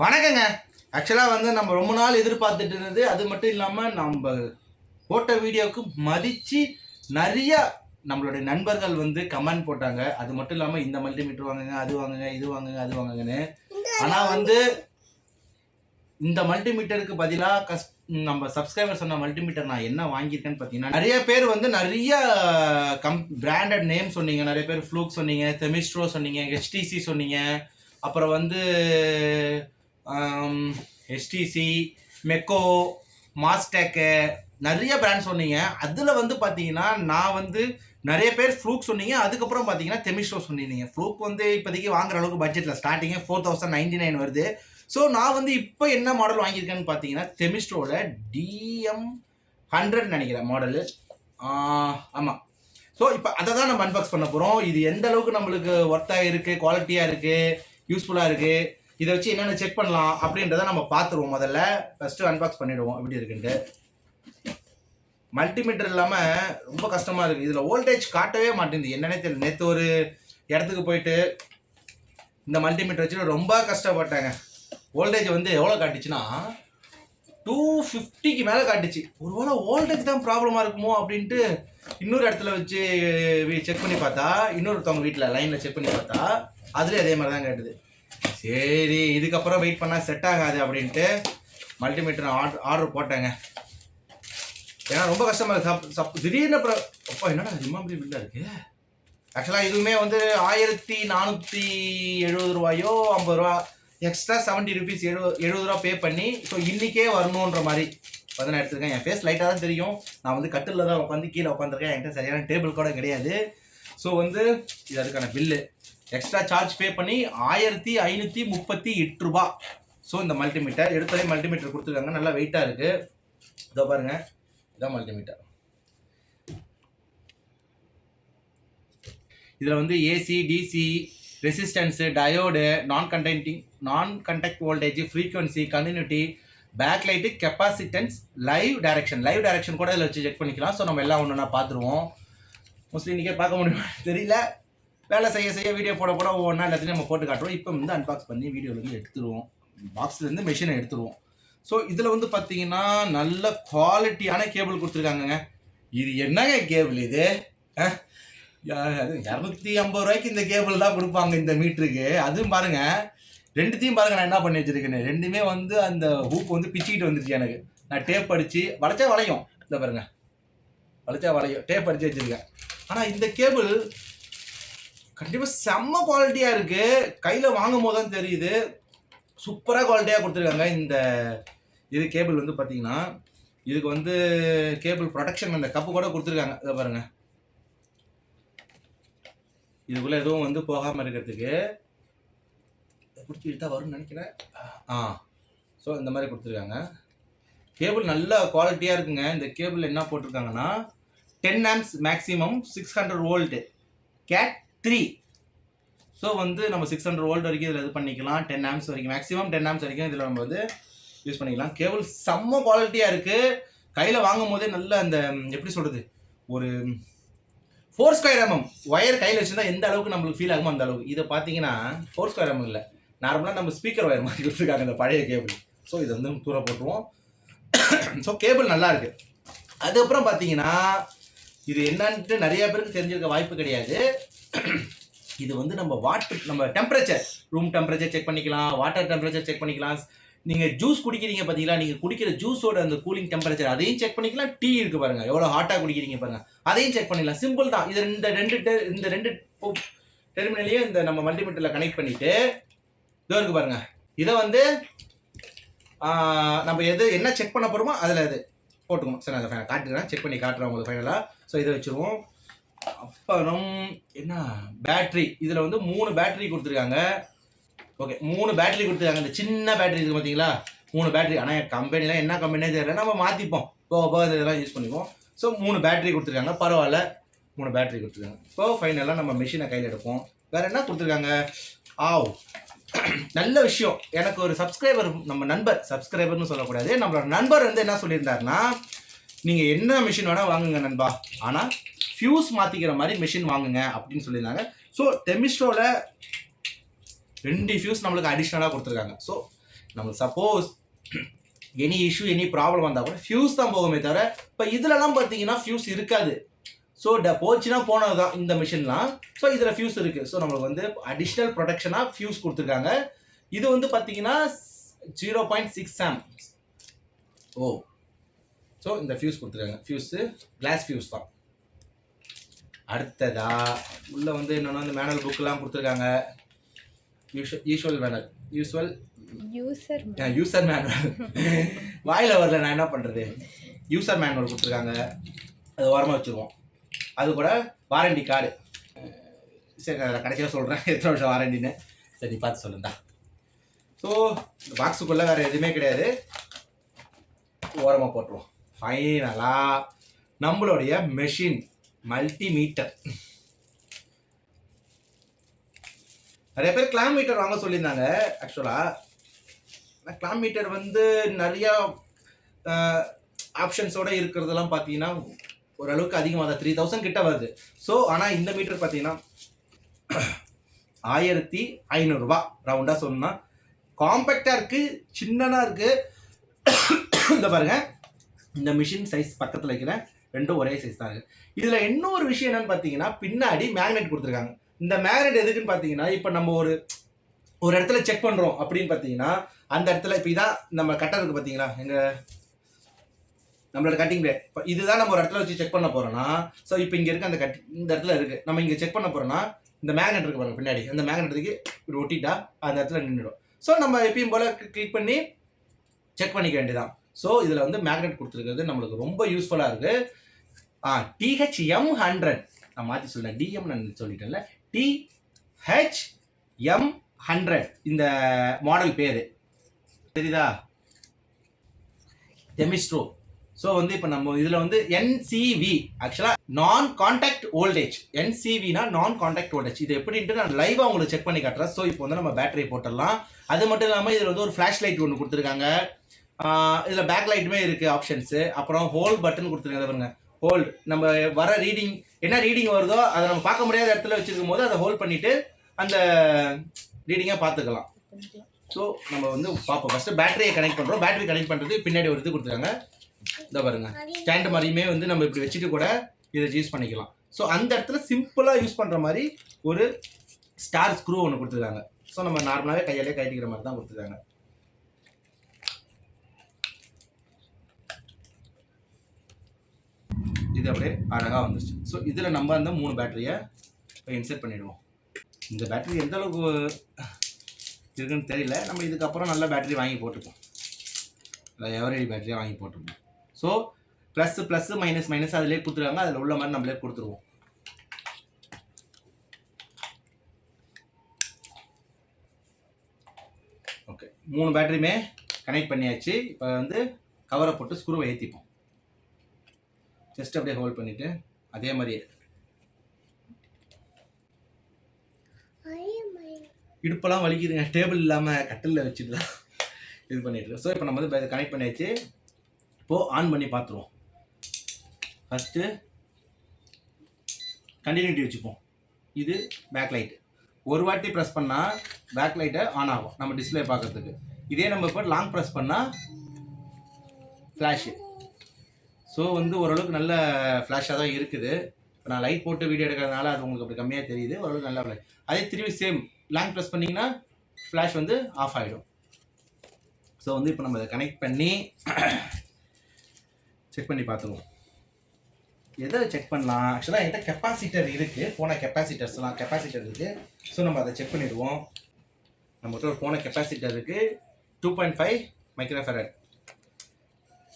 வணக்கங்க. ஆக்சுவலாக வந்து நம்ம ரொம்ப நாள் எதிர்பார்த்துட்டு இருந்தது. அது மட்டும் இல்லாமல் நம்ம போட்ட வீடியோவுக்கு மதித்து நிறைய நம்மளுடைய நண்பர்கள் வந்து கமெண்ட் போட்டாங்க. அது மட்டும் இல்லாமல் இந்த மல்டிமீட்டர் வாங்குங்க, அது வாங்குங்க, இது வாங்குங்க, அது வாங்குங்கன்னு. ஆனால் வந்து இந்த மல்டிமீட்டருக்கு பதிலாக நம்ம சப்ஸ்கிரைபர் சொன்ன மல்டிமீட்டர் நான் என்ன வாங்கியிருக்கேன்னு பார்த்தீங்கன்னா, நிறைய பேர் வந்து நிறைய பிராண்டட் நேம் சொன்னீங்க. நிறைய பேர் ஃப்ளூக் சொன்னீங்க, தெமிஸ்ட்ரோ சொன்னீங்க, ஹெச்டிசி சொன்னீங்க, அப்புறம் வந்து ஹெச்டிசி, மெக்கோ, மாஸ்டேக்கு, நிறைய பிராண்ட் சொன்னீங்க. அதில் வந்து பார்த்தீங்கன்னா நான் வந்து நிறைய பேர் ஃப்ளூக் சொன்னீங்க. அதுக்கப்புறம் பார்த்தீங்கன்னா தெமிஸ்ட்ரோ சொன்னீங்க. ஃப்ளூக் வந்து இப்போதைக்கு வாங்குற அளவுக்கு பட்ஜெட்டில் ஸ்டார்டிங்கே 4099 வருது. ஸோ நான் வந்து இப்போ என்ன மாடல் வாங்கியிருக்கேன்னு பார்த்தீங்கன்னா தெமிஸ்ட்ரோட DM100 நினைக்கிறேன் மாடலு. ஆமாம். ஸோ இப்போ அதை தான் நம்ம அன்பாக்ஸ் பண்ண போகிறோம். இது எந்த அளவுக்கு நம்மளுக்கு ஒர்த்தாக இருக்குது, குவாலிட்டியாக இருக்குது, யூஸ்ஃபுல்லாக இருக்குது, இதை வச்சு என்னென்ன செக் பண்ணலாம் அப்படின்றத நம்ம பார்த்துருவோம். முதல்ல ஃபஸ்ட்டு அன்பாக்ஸ் பண்ணிவிடுவோம் எப்படி இருக்குன்ட்டு. மல்டிமீட்டர் இல்லாமல் ரொம்ப கஷ்டமாக இருக்குது. இதில் வோல்டேஜ் காட்டவே மாட்டேங்குது, என்னன்னே தெரியல. நேற்று ஒரு இடத்துக்கு போயிட்டு இந்த மல்டிமீட்டர் வச்சுட்டு ரொம்ப கஷ்டப்பட்டாங்க. வோல்டேஜ் வந்து எவ்வளோ காட்டுச்சுன்னா 250க்கு மேலே காட்டுச்சு. ஒருவேளை வோல்டேஜ் தான் ப்ராப்ளமாக இருக்குமோ அப்படின்ட்டு இன்னொரு இடத்துல வச்சு செக் பண்ணி பார்த்தா, இன்னொருத்தவங்க வீட்டில் லைனில் செக் பண்ணி பார்த்தா அதுலேயும் அதே மாதிரி தான் காட்டுது. சரி, இதுக்கப்புறம் வெயிட் பண்ணால் செட் ஆகாது அப்படின்ட்டு மல்டிமீட்டர் ஆர்டர் போட்டேங்க. ஏன்னா ரொம்ப கஷ்டமாக இருக்குது. திடீர்னு அப்புறம் அப்பா என்னடா ரிமாம்பரி பில்லாக இருக்குது. ஆக்சுவலாக இதுவுமே வந்து 1470 ரூபாயோ 50 ரூபா எக்ஸ்ட்ரா 70 ருபீஸ் 70 ரூபா பே பண்ணி ஸோ இன்றைக்கே வரணுன்ற மாதிரி வந்து நான் எடுத்துருக்கேன். என் ஃபேஸ் லைட்டாக தான் தெரியும். நான் வந்து கட்டில் தான் உட்காந்து கீழே உட்காந்துருக்கேன். என்கிட்ட சரியான டேபிள் கூட கிடையாது. ஸோ வந்து இது அதுக்கான பில்லு எக்ஸ்ட்ரா சார்ஜ் பே பண்ணி 1538 ரூபா. ஸோ இந்த மல்டிமீட்டர் எடுத்ததே மல்டிமீட்டர் கொடுத்துருக்காங்க. நல்லா வெயிட்டாக இருக்குது. இதோ பாருங்கள், இதான் மல்டிமீட்டர். இதில் வந்து ஏசி, டிசி, ரெசிஸ்டன்ஸு, டயோடு, நான் conduct voltage, frequency, continuity, backlight, capacitance, live direction கூட இதில் வச்சு செக் பண்ணிக்கலாம். ஸோ நம்ம எல்லாம் ஒன்றுனா பார்த்துருவோம். மோஸ்ட்லி இன்றைக்கே பார்க்க முடியுமா தெரியல. வேலை செய்ய வீடியோ போட ஒவ்வொன்றா எல்லாத்தையும் நம்ம போட்டு காட்டுவோம். இப்போ வந்து அன்பாக்ஸ் பண்ணி வீடியோலேருந்து எடுத்துருவோம், பாக்ஸ்லேருந்து மெஷினை எடுத்துருவோம். ஸோ இதில் வந்து பார்த்தீங்கன்னா நல்ல குவாலிட்டியான கேபிள் கொடுத்துருக்காங்கங்க. இது என்னங்க கேபிள் இது? 250 ரூபாய்க்கு இந்த கேபிள் தான் கொடுப்பாங்க இந்த மீட்டருக்கு. அதுவும் பாருங்கள், ரெண்டுத்தையும் பாருங்கள் நான் என்ன பண்ணி வச்சுருக்கேன்னு. ரெண்டுமே வந்து அந்த ஹூக் வந்து பிச்சுக்கிட்டு வந்துருச்சு எனக்கு. நான் டேப் அடித்து வளைச்சா வளையும். இந்த பாருங்கள், வளைச்சா வளையும், டேப் அடித்து வச்சுருக்கேன். ஆனால் இந்த கேபிள் கண்டிப்பாக செம்ம குவாலிட்டியாக இருக்குது. கையில் வாங்கும் போது தான் தெரியுது. சூப்பராக குவாலிட்டியாக கொடுத்துருக்காங்க. இந்த இது கேபிள் வந்து பார்த்தீங்கன்னா இதுக்கு வந்து கேபிள் ப்ரொடெக்ஷன் அந்த கப்பு கூட கொடுத்துருக்காங்க. இதை பாருங்கள், இதுக்குள்ளே எதுவும் வந்து போகாமல் இருக்கிறதுக்கு பிடிச்சி இழுத்தா வரும்னு நினைக்கிறேன். ஸோ இந்த மாதிரி கொடுத்துருக்காங்க. கேபிள் நல்ல குவாலிட்டியாக இருக்குங்க. இந்த கேபிள் என்ன போட்டிருக்காங்கன்னா 10 amps maximum 600 volt cat 3. So வந்து நம்ம 600 வோல்ட் வரைக்கும் இதில் இது பண்ணிக்கலாம். 10 amps வரைக்கும், மேக்ஸிமம் 10 amps வரைக்கும் இதில் நம்ம வந்து யூஸ் பண்ணிக்கலாம். கேபிள் செம்ம குவாலிட்டியாக இருக்குது. கையில் வாங்கும் போதே நல்ல அந்த எப்படி சொல்கிறது, ஒரு 4² mm ஒயர் கையில் வச்சுருந்தா எந்த அளவுக்கு நம்மளுக்கு ஃபீல் ஆகுமோ அந்த அளவுக்கு. இதை பார்த்தீங்கன்னா 4² mm இல்லை, நார்மலாக நம்ம ஸ்பீக்கர் ஒயர் மாதிரி கொடுத்துருக்காங்க இந்த பழைய கேபிள். ஸோ இதை வந்து தூர போட்டுருவோம். ஸோ கேபிள் நல்லா இருக்குது. அதுக்கப்புறம் பார்த்தீங்கன்னா இது என்னன்ட்டு நிறைய பேருக்கு தெரிஞ்சிருக்க வாய்ப்பு கிடையாது. இது வந்து நம்ம டெம்பரேச்சர், ரூம் டெம்பரேச்சர் செக் பண்ணிக்கலாம், வாட்டர் டெம்பரேச்சர் செக் பண்ணிக்கலாம். நீங்கள் ஜூஸ் குடிக்கிறீங்க பார்த்தீங்களா, நீங்கள் குடிக்கிற ஜூஸோட அந்த கூலிங் டெம்பரேச்சர் அதையும் செக் பண்ணிக்கலாம். டீ இருக்குது பாருங்கள், எவ்வளோ ஹாட்டாக குடிக்கிறீங்க பாருங்கள், அதையும் செக் பண்ணிக்கலாம். சிம்பிள் தான். இது இந்த ரெண்டு டெர்மினலையும் இந்த நம்ம மல்டிமீட்டரில் கனெக்ட் பண்ணிவிட்டு இதோ இருக்குது பாருங்கள். இதை வந்து நம்ம என்ன செக் பண்ண போகிறோமோ அதில் இது போட்டுக்கணும். சரி, நான் அதை காட்டுக்கிறேன், செக் பண்ணி காட்டுறேன் உங்களுக்கு ஃபைனலாக. ஸோ இதை வச்சுருவோம். அப்புறம் என்ன, பேட்ரி. இதில் வந்து 3 பேட்ரி கொடுத்துருக்காங்க. ஓகே, 3 பேட்ரி கொடுத்துருக்காங்க. இந்த சின்ன பேட்ரி இருக்குது பார்த்தீங்களா, 3 பேட்ரி. ஆனால் என் கம்பெனிலாம் என்ன கம்பெனியே தெரியல, நம்ம மாற்றிப்போம் போக இதெல்லாம் யூஸ் பண்ணிப்போம். ஸோ 3 பேட்ரி கொடுத்துருக்காங்க. பரவாயில்ல, 3 பேட்ரி கொடுத்துருக்காங்க. இப்போ ஃபைனலாக நம்ம மெஷினை கையில் எடுப்போம். வேறு என்ன கொடுத்துருக்காங்க? நல்ல விஷயம். எனக்கு ஒரு சப்ஸ்கிரைபர், நம்ம நண்பர், சப்ஸ்கிரைபர்னு சொல்லக்கூடாது, நம்மளோட நண்பர் வந்து என்ன சொல்லியிருந்தாருன்னா, நீங்கள் என்ன மிஷின் வேணால் வாங்குங்க நண்பா, ஆனால் ஃபியூஸ் மாற்றிக்கிற மாதிரி மிஷின் வாங்குங்க அப்படின்னு சொல்லியிருந்தாங்க. ஸோ தெமிஸ்ட்ரோவில் 2 ஃபியூஸ் நம்மளுக்கு அடிஷ்னலாக கொடுத்துருக்காங்க. ஸோ நமக்கு suppose any issue any problem வந்தால் கூட ஃபியூஸ் தான் போகுமே தவிர இப்போ இதுலலாம் பார்த்தீங்கன்னா ஃபியூஸ் இருக்காது. ஸோ போச்சுன்னா போனது தான் இந்த மிஷின்லாம். ஸோ இதில் ஃபியூஸ் இருக்குது. ஸோ நம்மளுக்கு வந்து அடிஷ்னல் ப்ரொடெக்ஷனாக ஃபியூஸ் கொடுத்துருக்காங்க. இது வந்து பார்த்தீங்கன்னா 0.6 ஆம். ஸோ இந்த ஃபியூஸ் கொடுத்துருக்காங்க. ஃபியூஸு கிளாஸ் ஃபியூஸ் தான். அடுத்ததா உள்ள வந்து என்னென்னா இந்த மேனுவல் புக்கெலாம் கொடுத்துருக்காங்க. யூஷுவல் யூசர் மேனுவல் வாயில் வரல, நான் என்ன பண்ணுறது. யூசர் மேனுவல் கொடுத்துருக்காங்க, அது ஓரமாக வச்சுருவோம். அது கூட வாரண்டி கார்டு. சரி, நான் கடைசியாக சொல்கிறேன் எத்தனை வருஷம் வாரண்டின்னு. சரி பார்த்து சொல்லுங்கடா. ஸோ இந்த பாக்ஸுக்குள்ளே வேறு எதுவுமே கிடையாது, ஓரமாக போட்டுருவோம். ஃபைனலாக நம்மளுடைய மெஷின் மல்டிமீட்டர். நிறைய பேர் கிளாம் மீட்டர் வாங்க சொல்லியிருந்தாங்க. ஆக்சுவலாக கிளாம் மீட்டர் வந்து நிறையா ஆப்ஷன்ஸோடு இருக்கிறதெல்லாம் பார்த்தீங்கன்னா ஓரளவுக்கு அதிகமாக தான் 3000 கிட்ட வருது. ஸோ ஆனால் இந்த மீட்டர் பார்த்தீங்கன்னா 1500 ரூபா ரவுண்டாக சொல்லணும்னா. காம்பேக்டாக இருக்குது, சின்னதாக இருக்குது. இந்த பாருங்கள், இந்த மிஷின் சைஸ் பக்கத்தில் வைக்கிறேன், ரெண்டும் ஒரே சைஸ் தான் இருக்குது. இதில் இன்னொரு விஷயம் என்னென்னு பார்த்தீங்கன்னா பின்னாடி மேக்னெட் கொடுத்துருக்காங்க. இந்த மேக்னெட் எதுக்குன்னு பார்த்தீங்கன்னா இப்போ நம்ம ஒரு இடத்துல செக் பண்ணுறோம் அப்படின்னு பார்த்தீங்கன்னா அந்த இடத்துல இப்போ இதான் நம்ம கட்டர் இருக்குது பார்த்தீங்களா, எங்கள் நம்மளோட கட்டிங் பிளேட். இப்போ இதுதான் நம்ம ஒரு இடத்துல வச்சு செக் பண்ண போகிறோன்னா, ஸோ இப்போ இங்கே இருக்க அந்த இந்த இடத்துல இருக்குது, நம்ம இங்கே செக் பண்ண போகிறோன்னா இந்த மேக்னெட் இருக்குது பாருங்கள் பின்னாடி, அந்த மேக்னெட்டுக்கு இப்படி ஒட்டிட்டா அந்த இடத்துல நின்றுடும். ஸோ நம்ம எப்பயும் போல் கிளிக் பண்ணி செக் பண்ணிக்க வேண்டியதான். ஸோ இதில் வந்து மேக்னெட் கொடுத்துருக்கிறது நம்மளுக்கு ரொம்ப யூஸ்ஃபுல்லாக இருக்குது. THM100 நான் மாற்றி சொல்லிட்டேன், டிஎம் நான் சொல்லிட்டேன்ல, THM100 இந்த மாடல் பேர் தெரியுதா, டெமிஸ்ட்ரோ. ஸோ வந்து இப்போ நம்ம இதில் வந்து NCV ஆக்சுவலாக நான் கான்டாக்ட் வோல்டேஜ். NCVனா நான் கான்டாக்ட் வோல்டேஜ். இது எப்படின்ட்டு நான் லைவாக உங்களுக்கு செக் பண்ணி காட்டுறேன். ஸோ இப்போ வந்து நம்ம பேட்டரி போட்டுடலாம். அது மட்டும் இல்லாமல் இதில் வந்து ஒரு ஃப்ளாஷ் லைட் ஒன்று கொடுத்துருக்காங்க. இதில் பேக் லைட்டுமே இருக்குது ஆப்ஷன்ஸு. அப்புறம் ஹோல்ட் பட்டன் கொடுத்துருக்காங்க பாருங்க, ஹோல்டு. நம்ம வர ரீடிங் என்ன ரீடிங் வருதோ அதை நம்ம பார்க்க முடியாத இடத்துல வச்சுருக்கும் போது அதை ஹோல்ட் பண்ணிவிட்டு அந்த ரீடிங்காக பார்த்துக்கலாம். ஸோ நம்ம வந்து பார்ப்போம். ஃபஸ்ட்டு பேட்டரியை கனெக்ட் பண்ணுறோம். பேட்டரி கனெக்ட் பண்ணுறது பின்னாடி ஒரு இது கொடுத்துருக்காங்க, இதை பாருங்க, ஸ்டாண்டு மாதிரியுமே வந்து நம்ம இப்படி வச்சுட்டு கூட இதை யூஸ் பண்ணிக்கலாம். ஸோ அந்த இடத்துல சிம்பிளாக யூஸ் பண்ணுற மாதிரி ஒரு ஸ்டார் ஸ்க்ரூ ஒன்று கொடுத்துருக்காங்க. ஸோ நம்ம நார்மலாகவே கையாலே கட்டிக்கிற மாதிரி தான் கொடுத்துருக்காங்க. இது அப்படியே அழகாக வந்துருச்சு. ஸோ இதில் நம்ம அந்த 3 பேட்டரியை இன்செர்ட் பண்ணிவிடுவோம். இந்த பேட்டரி எந்த அளவுக்கு இருக்குன்னு தெரியல, நம்ம இதுக்கப்புறம் நல்ல பேட்டரி வாங்கி போட்டுப்போம், இல்லை எவரேஜ் பேட்டரியாக வாங்கி போட்டுப்போம். ஸோ ப்ளஸ் மைனஸ் அதிலே கொடுத்துருக்காங்க, அதில் உள்ள மாதிரி நம்மளே கொடுத்துருவோம். ஓகே, 3 பேட்டரியுமே கனெக்ட் பண்ணியாச்சு. இப்போ வந்து கவரை போட்டு ஸ்க்ரூவை ஏற்றிப்போம். ஜஸ்ட் அப்படியே ஹோல்ட் பண்ணிவிட்டு அதே மாதிரியே இடுப்பெல்லாம் வலிக்குதுங்க, டேபிள் இல்லாமல் கட்டிலில் வச்சுட்டு தான் இது பண்ணிட்டு. ஸோ இப்போ நம்ம வந்து கனெக்ட் பண்ணியாச்சு. இப்போது ஆன் பண்ணி பார்த்துருவோம். ஃபஸ்ட்டு கண்டினியூட்டி வச்சுப்போம். இது பேக் லைட்டு. ஒரு வாட்டி ப்ரெஸ் பண்ணால் பேக் லைட்டை ஆன் ஆகும் நம்ம டிஸ்பிளே பார்க்குறதுக்கு. இதே நம்ம இப்போ லாங் ப்ரெஸ் பண்ணால் ஃப்ளாஷு. ஸோ வந்து ஓரளவுக்கு நல்ல ஃப்ளாஷாக தான் இருக்குது. இப்போ நான் லைட் போட்டு வீடியோ எடுக்கிறதுனால அது உங்களுக்கு அப்படி கம்மியாக தெரியுது, ஓரளவுக்கு நல்லா ஃப்ளாஷ். அதே திரும்பி சேம் லாங் ப்ரெஸ் பண்ணிங்கன்னா ஃப்ளாஷ் வந்து ஆஃப் ஆகிடும். ஸோ வந்து இப்போ நம்ம அதை கனெக்ட் பண்ணி செக் பண்ணி பார்த்துருவோம். எதை செக் பண்ணலாம்? ஆக்சுவலாக என்கிட்ட கெப்பாசிட்டர் இருக்குது, போன கெப்பாசிட்டர் இருக்குது. ஸோ நம்ம அதை செக் பண்ணிடுவோம். நம்மகிட்ட ஒரு போன கெப்பாசிட்டர் இருக்குது, 2.5 மைக்ரோஃபாரட்.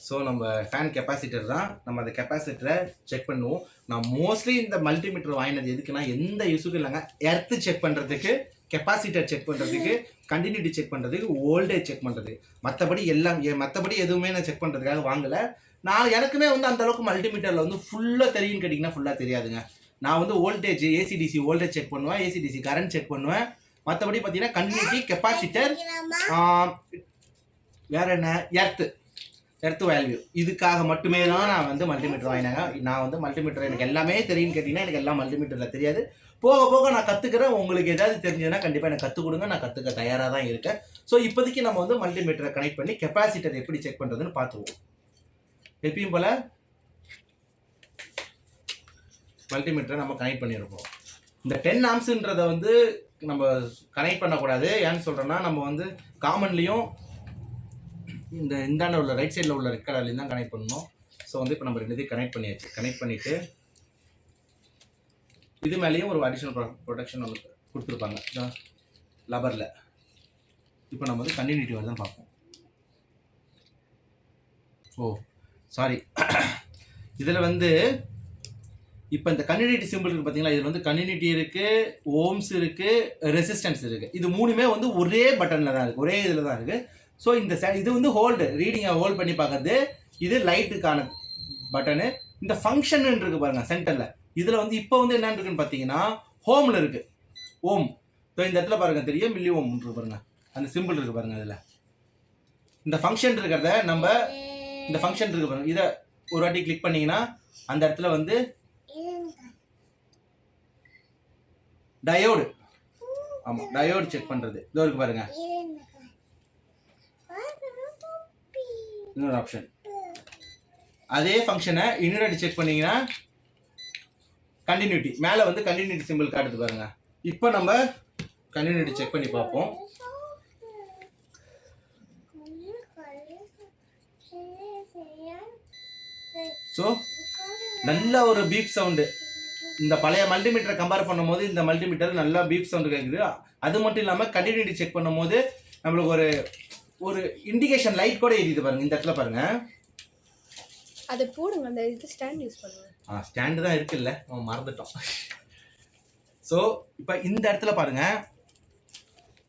ஸோ நம்ம ஃபேன் கெப்பாசிட்டர் தான். நம்ம அந்த கெப்பாசிட்டரை செக் பண்ணுவோம். நான் மோஸ்ட்லி இந்த மல்டிமீட்டர் வாங்கினது எதுக்குன்னா எந்த யூஸுக்கும் இல்லைங்க, எர்த்து செக் பண்ணுறதுக்கு, கெப்பாசிட்டர் செக் பண்ணுறதுக்கு, கண்டினியூட்டி செக் பண்ணுறதுக்கு, வோல்டேஜ் செக் பண்ணுறதுக்கு. மற்றபடி எதுவுமே நான் செக் பண்ணுறதுக்காக வாங்கலை. நான் எனக்குமே வந்து அந்தளவுக்கு மல்டிமீட்டரில் வந்து ஃபுல்லாக தெரியும்னு கேட்டிங்கன்னா ஃபுல்லாக தெரியாதுங்க. நான் வந்து வோல்டேஜ் ஏசிடிசி வோல்டேஜ் செக் பண்ணுவேன், ஏசிடிசி கரண்ட் செக் பண்ணுவேன். மற்றபடி பார்த்தீங்கன்னா கண்டினியூட்டி, கெப்பாசிட்டர், வேறு என்ன, எர்த்து வேல்யூ, இதுக்காக மட்டுமே தான் நான் வந்து மல்டிமீட்டர் வாங்கினாங்க. நான் வந்து மல்டிமீட்டர் எனக்கு எல்லாமே தெரியும்னு கேட்டிங்கன்னா எனக்கு எல்லாம் மல்டிமீட்டரில் தெரியாது. போக போக நான் கற்றுக்கிறேன். உங்களுக்கு ஏதாவது தெரிஞ்சதுன்னா கண்டிப்பாக எனக்கு கற்றுக் கொடுங்க. நான் கற்றுக்க தயாராக தான் இருக்கேன். ஸோ இப்போதைக்கு நம்ம வந்து மல்டிமீட்டரை கனெக்ட் பண்ணி கெப்பாசிட்டர் எப்படி செக் பண்ணுறதுன்னு பார்த்துருவோம். எப்பயும் போல் மல்டிமீட்டரை நம்ம கனெக்ட் பண்ணியிருப்போம். இந்த 10 ஆம்ஸ்ன்றதை வந்து நம்ம கனெக்ட் பண்ணக்கூடாது. ஏன்னு சொல்கிறேன்னா நம்ம வந்து காமன்லேயும் இந்தாண்ட உள்ள ரைட் சைடில் உள்ள ரெட் கலர்லேயும் தான் கனெக்ட் பண்ணணும். ஸோ வந்து இப்போ நம்ம ரெண்டுத்தையும் கனெக்ட் பண்ணியாச்சு. கனெக்ட் பண்ணிவிட்டு இது மேலேயும் ஒரு அடிஷ்னல் ப்ரொடெக்ஷன் ஒன்று கொடுத்துருப்பாங்க லபரில். இப்போ நம்ம வந்து கண்டினியூட்டி வருதுன்னு பார்ப்போம். ஓ சாரி, இதில் வந்து இப்போ இந்த கன்டினியூட்டி சிம்பிள் இருக்குது பார்த்தீங்களா, இதில் வந்து கன்டினியூட்டி இருக்குது, ஓம்ஸ் இருக்குது, ரெசிஸ்டன்ஸ் இருக்குது. இது மூணுமே வந்து ஒரே பட்டனில் தான் இருக்குது, ஒரே இதில் தான் இருக்குது. ஸோ இந்த இது வந்து ஹோல்டு ரீடிங்கை ஹோல்ட் பண்ணி பார்க்குறது. இது லைட்டுக்கான பட்டனு. இந்த ஃபங்க்ஷன் இருக்குது பாருங்கள் சென்டரில். இதில் வந்து இப்போ வந்து என்னன்னு இருக்குன்னு பார்த்தீங்கன்னா ஹோமில் இருக்குது, ஓம். ஸோ இந்த இடத்துல பாருங்கள் தெரியும், மில்லி ஓம் இருக்கு பாருங்கள், அந்த சிம்பிள் இருக்குது பாருங்கள். இதில் இந்த ஃபங்க்ஷன் இருக்கிறத நம்ம இந்த ஃபங்க்ஷன் இருக்குது பாருங்கள், இதை ஒரு வாட்டி கிளிக் பண்ணிங்கன்னா அந்த இடத்துல வந்து டயோடு, ஆமாம் டயோடு செக் பண்ணுறது இதோ இருக்கு பாருங்க. இன்னொரு ஆப்ஷன் அதே ஃபங்க்ஷனை இன்னொரு செக் பண்ணீங்கன்னா கண்டினியூட்டி மேலே வந்து கண்டினியூட்டி சிம்பிள் காட்டுது பாருங்க. இப்போ நம்ம கண்டினியூட்டி செக் பண்ணி பார்ப்போம். ஸோ நல்ல ஒரு பீப் சவுண்டு. இந்த பழைய மல்டிமீட்டரை கம்பேர் பண்ணும்போது இந்த மல்டிமீட்டர் நல்லா பீப் சவுண்டு கேட்குது. அது மட்டும் இல்லாமல் கண்டினியூட்டி செக் பண்ணும்போது நம்மளுக்கு ஒரு ஒரு இண்டிகேஷன் லைட் கூட எரியுது பாருங்க. இந்த இடத்துல பாருங்க, அதை போடுங்க, அந்த இது ஸ்டாண்ட் யூஸ் பண்ணுங்க. ஸ்டாண்டு தான் இருக்குல்ல, நம்ம மறந்துட்டோம். ஸோ இப்போ இந்த இடத்துல பாருங்க,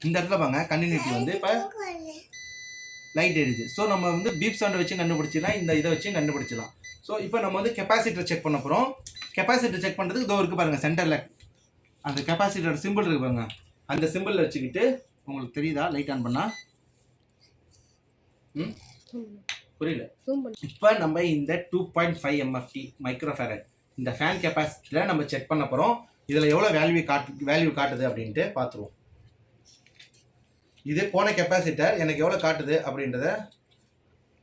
இந்த இடத்துல பாருங்க கண்டினியூட்டி வந்து இப்போ லைட் எரியுது. ஸோ நம்ம வந்து பீப் சவுண்டை வச்சு கண்டுபிடிச்சிடலாம், இந்த இதை வச்சு கண்டுபிடிச்சிடலாம். ஸோ இப்போ நம்ம வந்து கெப்பாசிட்டர் செக் பண்ண போகிறோம். கெப்பாசிட்டர் செக் பண்ணுறதுக்கு இதோ இருக்குது பாருங்கள் சென்டரில் அந்த கெப்பாசிட்டரோட சிம்பிள் இருக்குது பாருங்க. அந்த சிம்பிளில் வச்சுக்கிட்டு உங்களுக்கு தெரியுதா லைட் ஆன் பண்ணால்? புரியல. இப்போ நம்ம இந்த 2.5 MFT மைக்ரோஃபேரட் இந்த ஃபேன் கெப்பாசிட்டியில் நம்ம செக் பண்ண போகிறோம். இதில் எவ்வளோ வேல்யூ காட்டுது அப்படின்ட்டு பார்த்துருவோம். இது போன கெப்பாசிட்டர் எனக்கு எவ்வளோ காட்டுது அப்படின்றத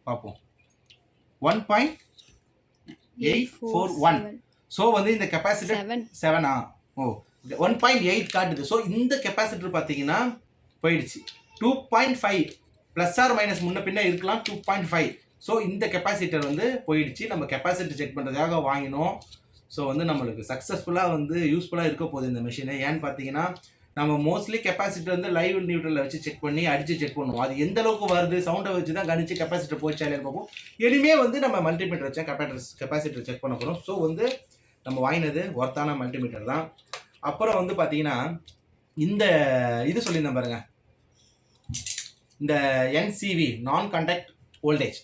பார்ப்போம். 1.841. ஸோ வந்து இந்த கெப்பாசிட்டர் 7 1.8 காட்டுது. ஸோ இந்த கெப்பாசிட்டர் பார்த்தீங்கன்னா போயிடுச்சு. 2.5 ப்ளஸ் ஆர் மைனஸ் முன்ன பின்ன இருக்கலாம். 2.5. ஸோ இந்த கெப்பாசிட்டர் வந்து போயிடுச்சு. நம்ம கெப்பாசிட்டர் செக் பண்ணுறதுக்காக வாங்கினோம். ஸோ வந்து நம்மளுக்கு சக்ஸஸ்ஃபுல்லாக வந்து யூஸ்ஃபுல்லாக இருக்க போகுது இந்த மிஷினை. ஏன்னு பார்த்தீங்கன்னா நம்ம மோஸ்ட்லி கெப்பாசிட்டர் வந்து லைவ் நியூட்ரலில் வச்சு செக் பண்ணி அடித்து செக் பண்ணுவோம். அது எந்த அளவுக்கு வருது சவுண்டை வச்சு தான் கணிச்சு கெப்பாசிட்டர் போச்சாலே பார்ப்போம். இனிமேல் வந்து நம்ம மல்டிமீட்டர் வச்சா கெப்பாசிட்டர் செக் பண்ண போகிறோம். ஸோ வந்து நம்ம வாங்கினது ஒர்த்தான மல்டிமீட்டர் தான். அப்புறம் வந்து பார்த்தீங்கன்னா இந்த இது சொல்லியிருந்தேன் பாருங்கள், இந்த NCV நான் கான்டாக்ட் வோல்டேஜ்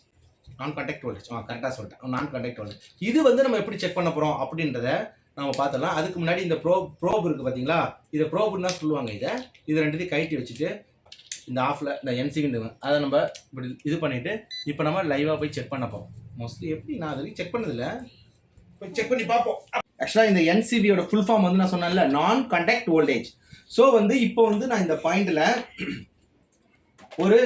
கரெக்டாக சொல்லிட்டேன், நான் கான்டாக்ட் வோல்டேஜ். இது வந்து நம்ம எப்படி செக் பண்ண போகிறோம் அப்படின்றத நம்ம பார்த்துடலாம். அதுக்கு முன்னாடி இந்த ப்ரோப் இருக்குது பார்த்தீங்களா, இதை ப்ரோப்னு தான் சொல்லுவாங்க. இது ரெண்டுத்தையும் கைட்டி வச்சுட்டு இந்த ஆஃபில் இந்த NCV அதை நம்ம இப்படி இது பண்ணிவிட்டு இப்போ நம்ம லைவாக போய் செக் பண்ண போகிறோம். மோஸ்ட்லி எப்படி நான் அது செக் பண்ணதில்லை, இப்போ செக் பண்ணி பார்ப்போம். ஆக்சுவலாக இந்த NCVயோட ஃபுல் ஃபார்ம் வந்து நான் சொன்னேன்ல, நான் கான்டாக்ட் வோல்டேஜ். ஸோ வந்து இப்போ வந்து நான் இந்த பாயிண்டில் ஒரு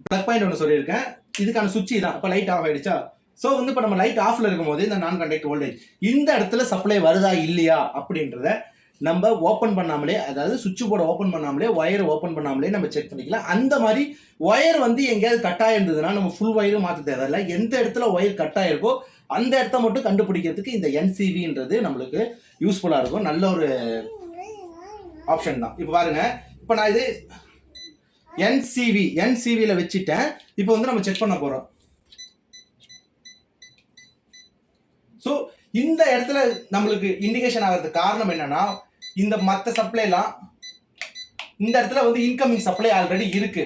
ப்ளக் பாயிண்ட் ஒன்று சொல்லியிருக்கேன். இதுக்கான சுவிட்ச் தான். இப்போ லைட் ஆஃப் ஆகிடுச்சா? ஸோ வந்து இப்போ நம்ம லைட் ஆஃபில் இருக்கும்போது இந்த நான் கான்டாக்ட் வோல்டேஜ் இந்த இடத்துல சப்ளை வருதா இல்லையா அப்படின்றத நம்ம ஓப்பன் பண்ணாமலே, அதாவது சுவிட்ச் போர்டை ஓப்பன் பண்ணாமலே, ஒயரை ஓப்பன் பண்ணாமலே நம்ம செக் பண்ணிக்கலாம். அந்த மாதிரி ஒயர் வந்து எங்கேயாவது கட்டாக இருந்ததுன்னா நம்ம ஃபுல் ஒயரும் மாற்ற தேவையில்லை. எந்த இடத்துல ஒயர் கட்டாக இருக்கோ அந்த இடத்த மட்டும் கண்டுபிடிக்கிறதுக்கு இந்த NCVன்றது நம்மளுக்கு யூஸ்ஃபுல்லாக இருக்கும். நல்ல ஒரு ஆப்ஷன் தான். இப்போ பாருங்க, இப்போ நான் இது NCVயில் வச்சுட்டேன். இப்போ வந்து நம்ம செக் பண்ண போகிறோம். ஸோ இந்த இடத்துல நம்மளுக்கு இண்டிகேஷன் ஆகிறதுக்கு காரணம் என்னன்னா, இந்த மற்ற சப்ளைலாம் இந்த இடத்துல வந்து இன்கமிங் சப்ளை ஆல்ரெடி இருக்கு.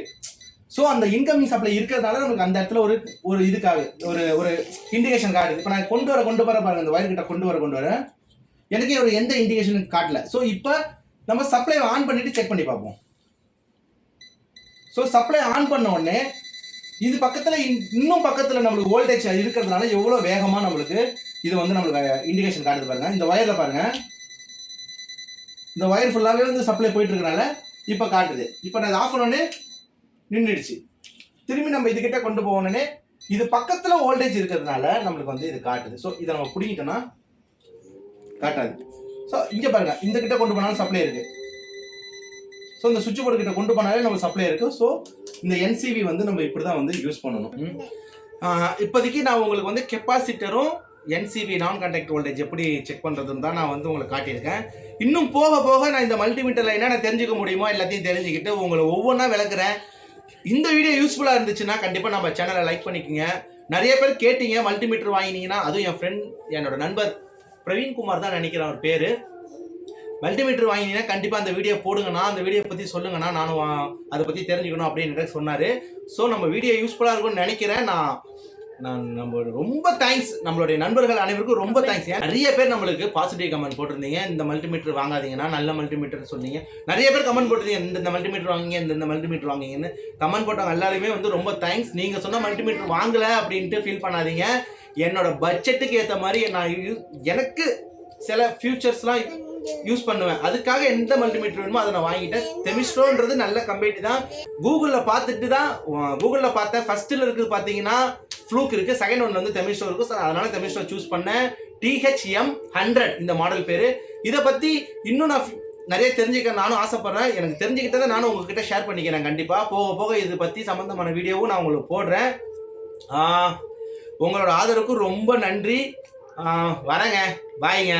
ஸோ அந்த இன்கமிங் சப்ளை இருக்கிறதுனால நமக்கு அந்த இடத்துல ஒரு இதுக்காக ஒரு இண்டிகேஷன் காட்டுது. இப்போ நான் கொண்டு வர பாருங்க, இந்த வயர் கிட்ட கொண்டு வர எனக்கு ஒரு எந்த இண்டிகேஷனும் காட்டல. ஸோ இப்போ நம்ம சப்ளை ஆன் பண்ணிட்டு செக் பண்ணி பார்ப்போம். ஸோ சப்ளை ஆன் பண்ண உடனே இது பக்கத்தில் இன்னும் பக்கத்தில் நம்மளுக்கு வோல்டேஜ் இருக்கிறதுனால எவ்வளோ வேகமாக நம்மளுக்கு இது வந்து நம்மளுக்கு இண்டிகேஷன் காட்டுது பாருங்க. இந்த ஒயரில் பாருங்க, இந்த ஒயர் ஃபுல்லாகவே வந்து சப்ளை போயிட்டு இருக்கனால இப்போ காட்டுது. இப்போ நான் ஆஃப் பண்ணோன்னே நின்றுடுச்சு. திரும்பி நம்ம இதுகிட்ட கொண்டு போகணுன்னே இது பக்கத்தில் வோல்டேஜ் இருக்கிறதுனால நம்மளுக்கு வந்து இது காட்டுது. ஸோ இதை நம்ம பிடிங்கிட்டோன்னா காட்டாது. ஸோ இங்கே பாருங்க, இந்த கிட்ட கொண்டு போனாலும் சப்ளை இருக்கு. ஸோ இந்த சுவிட்ச் போர்டு கிட்ட கொண்டு போனாலே நம்ம சப்ளை இருக்கு. ஸோ இந்த NCV வந்து நம்ம இப்படி தான் வந்து யூஸ் பண்ணணும். இப்போதைக்கு நான் உங்களுக்கு வந்து கெப்பாசிட்டரும் NCV நான் கான்டாக்ட் வோல்டேஜ் எப்படி செக் பண்ணுறதுன்னு தான் நான் வந்து உங்களுக்கு காட்டியிருக்கேன். இன்னும் போக போக நான் இந்த மல்டிமீட்டரில் என்னென்ன தெரிஞ்சுக்க முடியுமோ எல்லாத்தையும் தெரிஞ்சுக்கிட்டு உங்களை ஒவ்வொன்றா விளக்குறேன். இந்த வீடியோ யூஸ்ஃபுல்லாக இருந்துச்சுன்னா கண்டிப்பாக நம்ம சேனலை லைக் பண்ணிக்கோங்க. நிறைய பேர் கேட்டீங்க மல்டிமீட்டர் வாங்கினீங்கன்னா, அதுவும் என் ஃப்ரெண்ட் என்னோட நண்பர் பிரவீன்குமார் தான் நினைக்கிறேன் அவர் பேர். மல்டிமீட்டர் வாங்கினீங்கன்னா கண்டிப்பாக அந்த வீடியோ போடுங்கண்ணா, அந்த வீடியோ பற்றி சொல்லுங்கண்ணா, நானும் அதை பற்றி தெரிஞ்சுக்கணும் அப்படின்னு சொன்னார். ஸோ நம்ம வீடியோ யூஸ்ஃபுல்லாக இருக்கும்னு நினைக்கிறேன். நம்மளோட ரொம்ப தேங்க்ஸ், நம்மளுடைய நண்பர்கள் அனைவருக்கும் ரொம்ப தேங்க்ஸ். நிறைய பேர் நம்மளுக்கு பாசிட்டிவ் கமெண்ட் போட்டிருந்தீங்க, இந்த மல்டிமீட்டர் வாங்காதீங்கன்னா நல்ல மல்டிமீட்டர் சொன்னீங்க. நிறைய பேர் கமெண்ட் போட்டிருந்தீங்க, இந்த மல்டிமீட்டர் வாங்கிங்க, இந்த மல்டிமீட்டர் வாங்கிங்கன்னு. கமெண்ட் போட்டவங்க எல்லாருமே வந்து ரொம்ப தேங்க்ஸ். நீங்கள் சொன்ன மல்டிமீட்டர் வாங்கலை அப்படின்ட்டு ஃபீல் பண்ணாதீங்க. என்னோட பட்ஜெட்டுக்கு ஏற்ற மாதிரி எனக்கு சில ஃபியூச்சர்ஸ்லாம் யூஸ் பண்ணுவேன். அதுக்காக எந்த மல்டிமீட்டர் வேணுமோ அதை நான் வாங்கிட்டேன். தெமிஸ்ட்ரோன்றது நல்ல கம்பெனி தான். கூகுளில் பார்த்துட்டு தான் கூகுளில் பார்த்தேன். ஃபர்ஸ்ட்டில் இருக்குது பார்த்தீங்கன்னா ஃப்ளூக் இருக்குது, செகண்ட் ஒன்று வந்து தெமிஸ்ட்ரோ இருக்குது. ஸோ அதனால தெமிஸ்ட்ரோ சூஸ் பண்ணேன். THM100 இந்த மாடல் பேர். இதை பற்றி இன்னும் நான் நிறைய தெரிஞ்சுக்க நானும் ஆசைப்பட்றேன். எனக்கு தெரிஞ்சுக்கிட்டதை நானும் உங்ககிட்ட ஷேர் பண்ணிக்கிறேன். கண்டிப்பாக போக போக இது பற்றி சம்மந்தமான வீடியோவும் நான் உங்களுக்கு போடுறேன். உங்களோட ஆதரவுக்கு ரொம்ப நன்றி. வரேங்க, பாய்ங்க.